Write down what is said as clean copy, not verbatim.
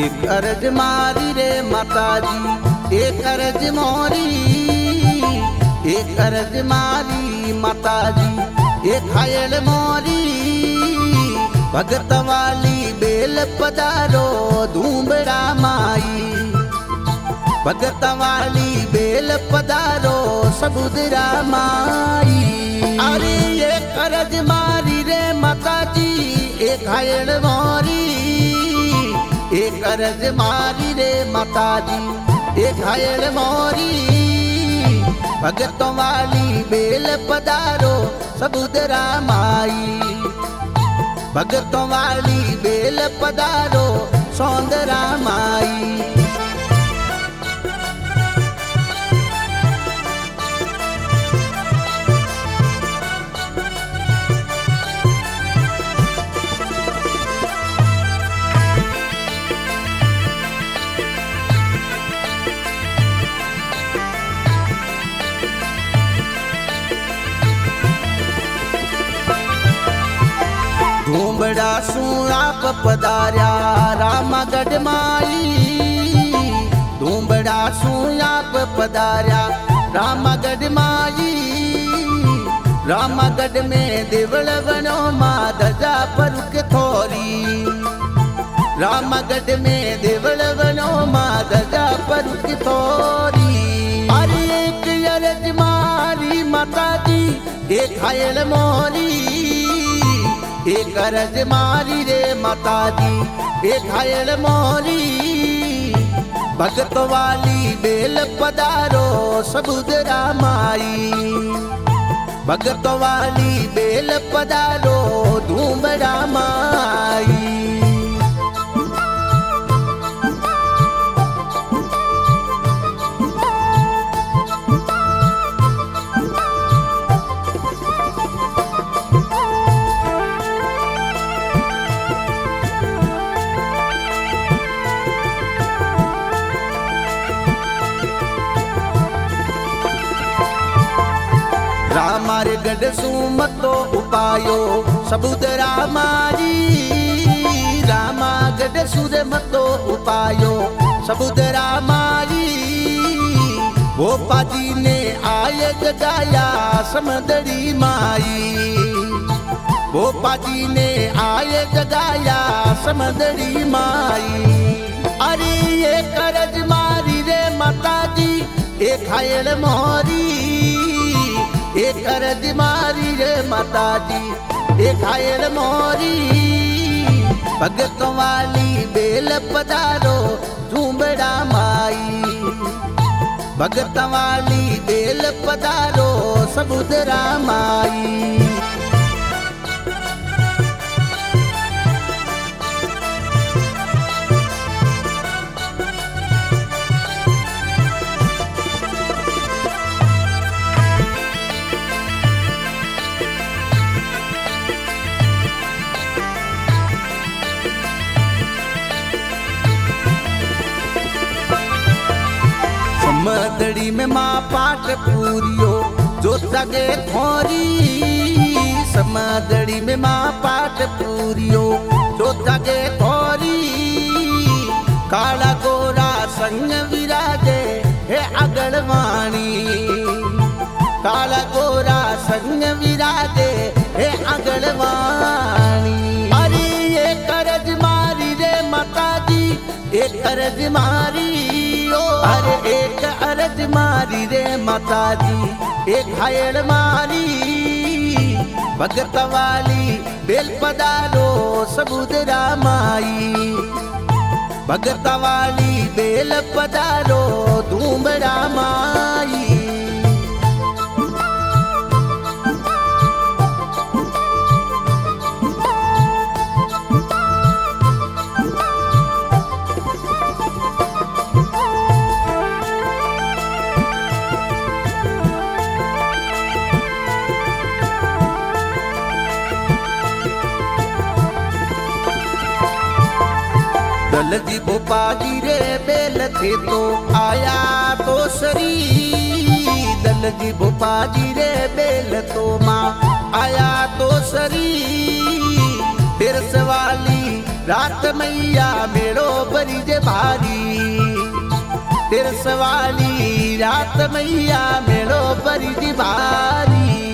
एक अर्ज मारी रे माताजी एक अर्ज मोरी, एक अर्ज मारी माताजी एक खायल मोरी। भगत वाली बेल पधारो धूमड़ा माई, भगत वाली बेल पधारो सबुदरा माई। अरे एक अर्ज मारी रे माताजी एक खायल मोरी, एक अर्ज मारी रे माताजी एक खायल मोरी। भगतों वाली बेल पधारो सबुदरा माई, भगतों वाली बेल पधारो सौंदरा माई। धूमड़ा सू आप पधार्या रामगढ़ माई, धूमड़ा सू आप पधार्या रामगढ़ माई। रामगढ़ में देवल बनो माँ ध्वजा परुक थोरी, रामगढ़ में देवल बनो माँ ध्वजा परुक थोरी। अरे एक अर्ज मारी माताजी एक खायल मोरी, एक अर्ज मारी रे माताजी एक खायल मोरी। भगत वाली बेल पधारो सबुदरा माई, भगत वाली बेल पधारो धूमड़ा माई। रामार गढ़ सुमतो उपायो सबुदरा मारी, रामा गढ़ सुर मतो उपायो सबुदरा मारी। भोपा जी ने आय जगाया समदड़ी माई, भोपा जी ने आय जगाया समदड़ी माई। अरे एक अर्ज मारी रे माताजी एक खायल मोरी, एक अर्ज मारी रे माताजी एक खायल मोरी। भगत वाली बेल पधारो झूमड़ा माई, भगत वाली बेल पधारो सबुदरा माई। समदड़ी में माँ पाठ पूरियो जो जगे थोरी, समदड़ी में माँ पाठ पूरियो जो जगे थोरी। काला गोरा संग विराजे हे अगड़वाणी, काला गोरा संग विराजे हे अगड़वाणी। अरे एक अर्ज मारी रे माताजी एक अर्ज मारी, अरे एक अर्ज मारी रे माताजी एक खायल मारी। भगत वाली बेल पधारो सबुदरा माई, भगत वाली बेल पधारो धूमड़ा माई। दलजी भोपा जी रे बेल थे तो आया तो सरी, दलजी भोपा जी रे बेल तो माँ आया तो सरी। फिर सवाली रात मैया मेड़ो भरी जे भारी तिरसवाली रात मैया मेड़ो भरी जी भारी।